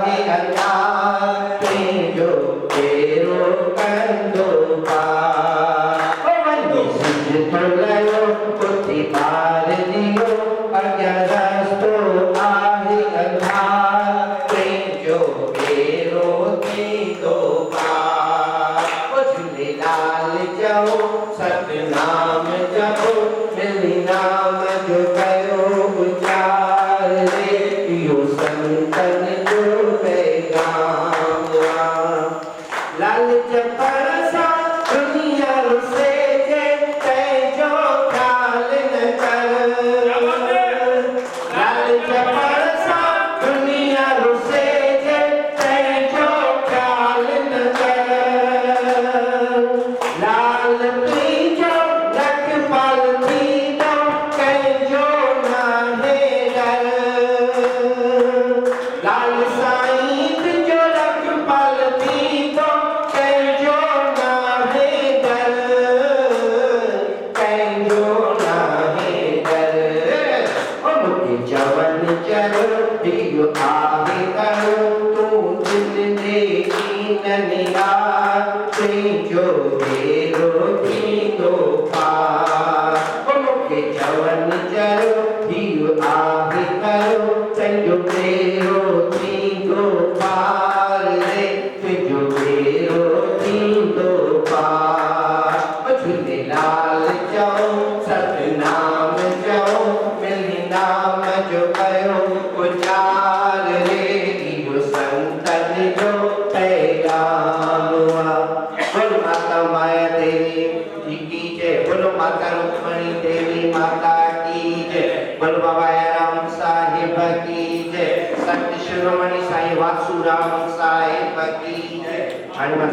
आहे अल्लाह तुंहिंजो तेरो कंदो पार वञी सिजदो लयो उथी पार ॾियो अॻियां रस्तो आहे अल्लाह तुंहिंजो तेरो थींदो पार झूलेलाल चओ सतनाम जपो मिली नाम जो कयो उचार रे इहो संतन जो पैगाम लालच पर सां दुनिया रुसे जे तंहिंजो ख़्याल न कर लालच पर सां दुनिया रुसे जे तंहिंजो ख़्याल न कर लाल तुंहिंजो लखपाल थींदो कंहिंजो नाहे डर लाल साईं तुंहिंजो लखपाल थींदो कंहिंजो नाहे डर कंहिंजो नाहे डर मूंखे चवनि चयो इहो आहे करो तूं दिलि ॾे ननिहार तुंहिंजो तेरो थींदो पार मूंखे चवनि चयो इहो आहे करो तुंहिंजो तेरो थींदो पार रे तुंहिंजो तेरो थींदो पार झूलेलाल चओ सतनाम चओ मिली नाम जो कयो उचार रे इहो संतन जो पैगाम बोलो माता माया देवी जी की जय बोलो माता रुक्मणी देवी माता की जय बोलो बाबा राम साहिब की जय संत शिरोमणि साईं वासुराम साहिब की जय हनुमान